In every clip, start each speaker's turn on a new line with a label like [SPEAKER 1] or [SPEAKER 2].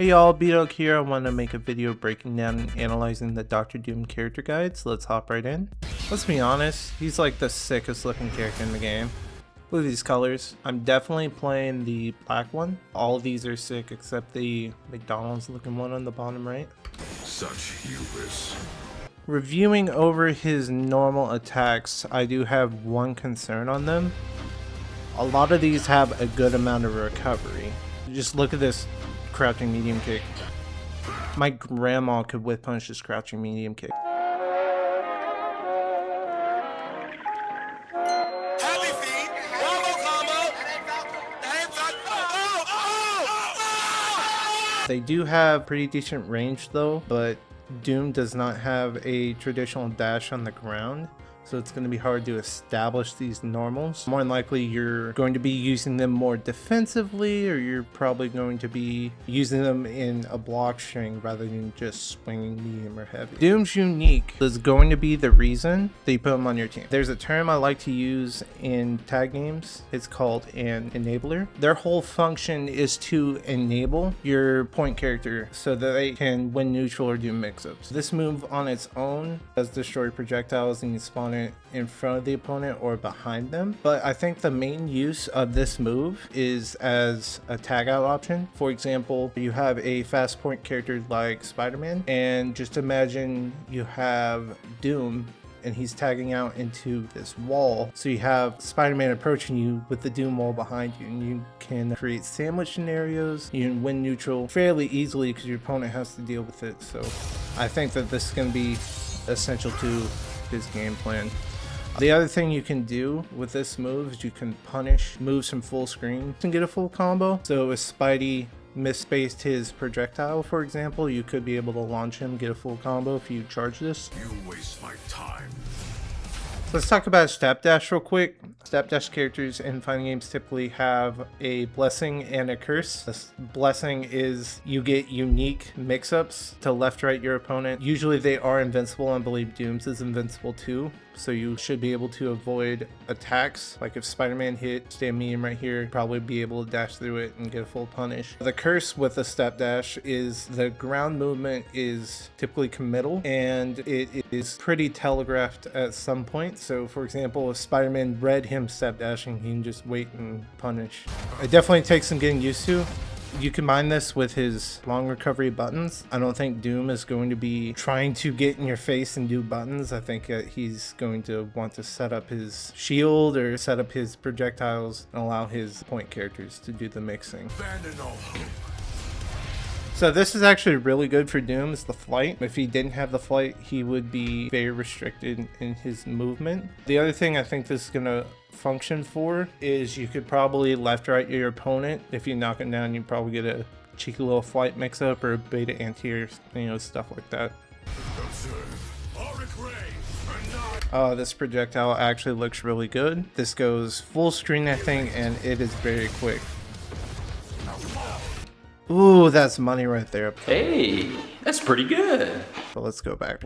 [SPEAKER 1] Hey y'all, Beatok here. I want to make a video breaking down and analyzing the Dr. Doom character guides. Let's hop right in. Let's be honest, he's like the sickest looking character in the game. Look at these colors. I'm definitely playing the black one. All of these are sick except the McDonald's looking one on the bottom right.
[SPEAKER 2] Such hubris.
[SPEAKER 1] Reviewing over his normal attacks, I do have one concern on them. A lot of these have a good amount of recovery. Just look at this crouching medium kick. My grandma could whip punch this crouching medium kick. They do have pretty decent range though, but Doom does not have a traditional dash on the ground. So it's going to be hard to establish these normals. More than likely you're going to be using them more defensively, or you're probably going to be using them in a block string rather than just swinging medium or heavy. Doom's unique is going to be the reason that you put him on your team. There's a term I like to use in tag games. It's called an enabler. Their whole function is to enable your point character so that they can win neutral or do mix-ups. This move on its own does destroy projectiles and you spawn it in front of the opponent or behind them, but I think the main use of this move is as a tag out option. For example, you have a fast point character like Spider-Man, and just imagine you have Doom and he's tagging out into this wall, so you have Spider-Man approaching you with the Doom wall behind you, and you can create sandwich scenarios. You can win neutral fairly easily because your opponent has to deal with it. So I think that this is going to be essential to his game plan. The other thing you can do with this move is you can punish moves from full screen and get a full combo. So if Spidey misspaced his projectile, for example, you could be able to launch him, get a full combo if you charge this.
[SPEAKER 2] You waste my time.
[SPEAKER 1] Let's talk about step dash real quick. Step dash characters in fighting games typically have a blessing and a curse. This blessing is you get unique mix-ups to left-right your opponent. Usually they are invincible. I believe Doom's is invincible too, so you should be able to avoid attacks. Like if Spider-Man hit, stay medium right here, probably be able to dash through it and get a full punish. The curse with the step dash is the ground movement is typically committal, and it is pretty telegraphed at some point. So for example, if Spider-Man read him step dashing, he can just wait and punish. It definitely takes some getting used to. You combine this with his long recovery buttons. I don't think Doom is going to be trying to get in your face and do buttons. I think he's going to want to set up his shield or set up his projectiles and allow his point characters to do the mixing.
[SPEAKER 2] Abandon all hope.
[SPEAKER 1] So this is actually really good for Doom, is the flight. If he didn't have the flight, he would be very restricted in his movement. The other thing I think this is going to function for is you could probably left-right your opponent. If you knock him down, you probably get a cheeky little flight mix-up or a beta anti-air, stuff like that. Oh, this projectile actually looks really good. This goes full screen, I think, and it is very quick. Ooh, that's money right there.
[SPEAKER 3] Hey, that's pretty good.
[SPEAKER 1] But let's go back.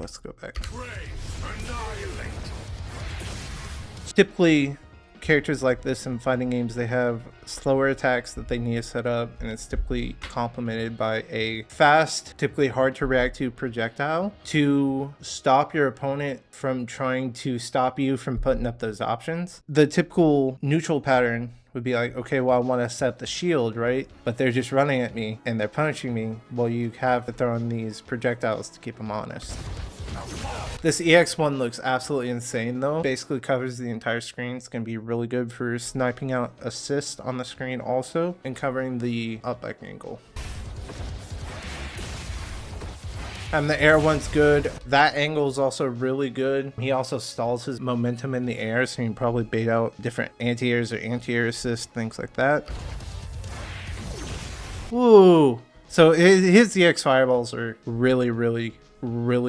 [SPEAKER 1] Typically, characters like this in fighting games, they have slower attacks that they need to set up, and it's typically complemented by a fast, typically hard to react to projectile to stop your opponent from trying to stop you from putting up those options. The typical neutral pattern would be like, okay, well, I want to set the shield, right? But they're just running at me and they're punishing me. Well, you have to throw in these projectiles to keep them honest. This EX1 looks absolutely insane though. Basically covers the entire screen. It's going to be really good for sniping out assist on the screen also, and covering the up back angle. And the air one's good. That angle is also really good. He also stalls his momentum in the air, so you can probably bait out different anti-airs or anti-air assist, things like that. Ooh. So his EX fireballs are really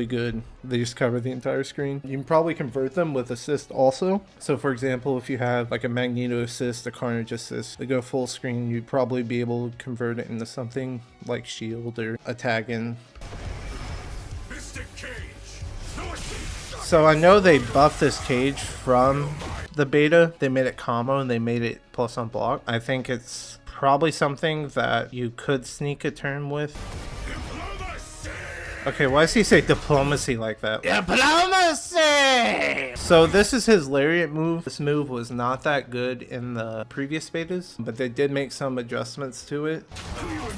[SPEAKER 1] good. They just cover the entire screen. You can probably convert them with assist also. So for example, if you have like a Magneto assist, a Carnage assist, they go full screen, you'd probably be able to convert it into something like shield or a tag in. So I know they buffed this cage from the beta. They made it combo and they made it plus on block. I think it's probably something that you could sneak a turn with. Okay, why does he say diplomacy like that? Diplomacy! So this is his lariat move. This move was not that good in the previous betas, but they did make some adjustments to it.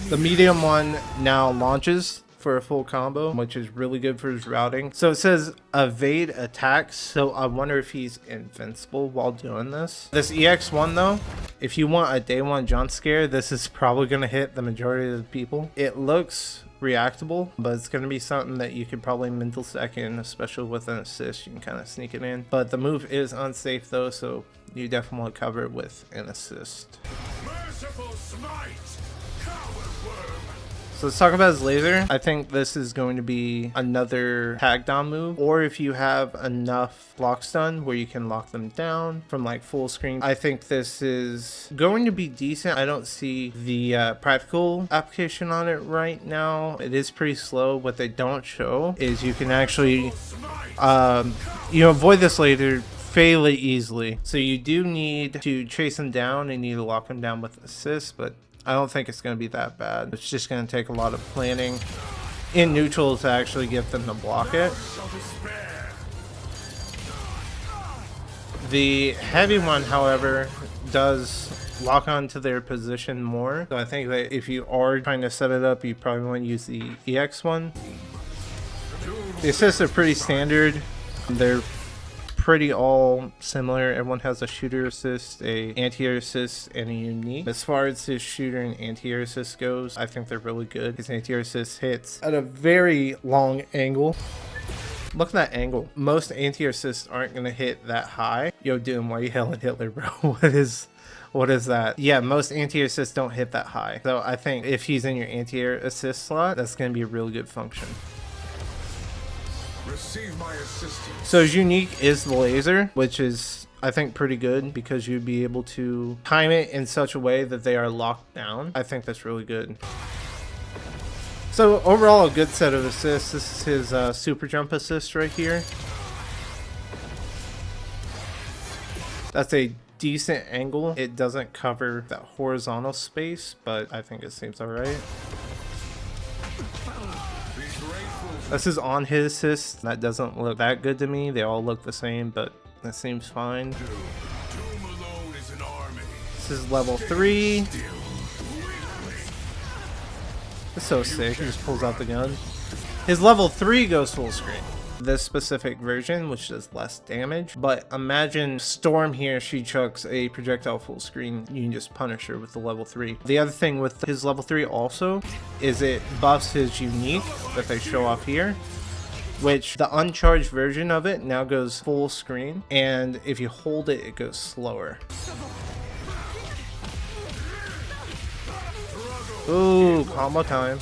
[SPEAKER 1] The medium one now launches for a full combo, which is really good for his routing. So it says evade attacks, so I wonder if he's invincible while doing this. This EX1 though, if you want a day one jump scare, this is probably going to hit the majority of the people. It looks reactable, but it's going to be something that you could probably mental second, especially with an assist. You can kind of sneak it in, but the move is unsafe though, so you definitely want to cover it with an assist.
[SPEAKER 2] Merciful smite, coward worm.
[SPEAKER 1] So let's talk about his laser. I think this is going to be another tag down move, or if you have enough block stun where you can lock them down from like full screen. I think this is going to be decent. I don't see the practical application on it right now. It is pretty slow. What they don't show is you can actually avoid this laser fairly easily. So you do need to chase them down and you need to lock them down with assist, but I don't think it's going to be that bad. It's just going to take a lot of planning in neutral to actually get them to block it. The heavy one, however, does lock onto their position more. So I think that if you are trying to set it up, you probably want to use the EX one. The assists are pretty standard. They're pretty all similar. Everyone has a shooter assist, a anti-air assist, and a unique. As far as his shooter and anti-air assist goes, I think they're really good. His anti-air assist hits at a very long angle. Look at that angle. Most anti-air assists aren't gonna hit that high. Yo, Doom, why are you hailing Hitler, bro? What is that? Yeah, most anti-air assists don't hit that high. So I think if he's in your anti-air assist slot, that's gonna be a really good function.
[SPEAKER 2] Receive my assistance.
[SPEAKER 1] So his unique is the laser, which is I think pretty good because you'd be able to time it in such a way that they are locked down. I think that's really good. So overall, a good set of assists. This is his super jump assist right here. That's a decent angle. It doesn't cover that horizontal space, but I think it seems alright. This is on his assist. That doesn't look that good to me. They all look the same, but that seems fine. This is level 3. It's so sick. He just pulls out the gun. His level 3 goes full screen. This specific version, which does less damage, but imagine Storm here, she chucks a projectile full screen, you can just punish her with the level 3. The other thing with his level 3 also is it buffs his unique that they show off here, which the uncharged version of it now goes full screen, and if you hold it, it goes slower. Ooh, combo time.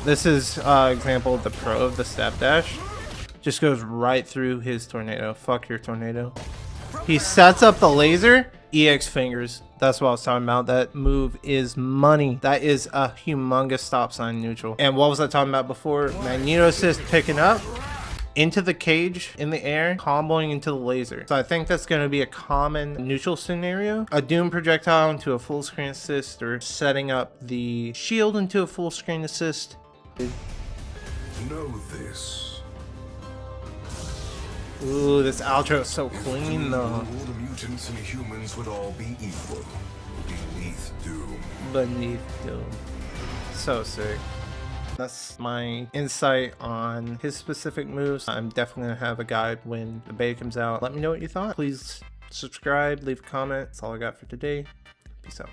[SPEAKER 1] This is example of the pro of the step dash. Just goes right through his tornado. Fuck your tornado. He sets up the laser. EX fingers. That's what I was talking about. That move is money. That is a humongous stop sign neutral. And what was I talking about before? Magneto assist picking up into the cage in the air, comboing into the laser. So I think that's going to be a common neutral scenario. A Doom projectile into a full screen assist, or setting up the shield into a full screen assist.
[SPEAKER 2] Know this.
[SPEAKER 1] Ooh, this outro is so clean though.
[SPEAKER 2] All the mutants and humans would all be equal beneath Doom.
[SPEAKER 1] Beneath Doom. So sick. That's my insight on his specific moves. I'm definitely going to have a guide when the beta comes out. Let me know what you thought. Please subscribe, leave a comment. That's all I got for today. Peace out.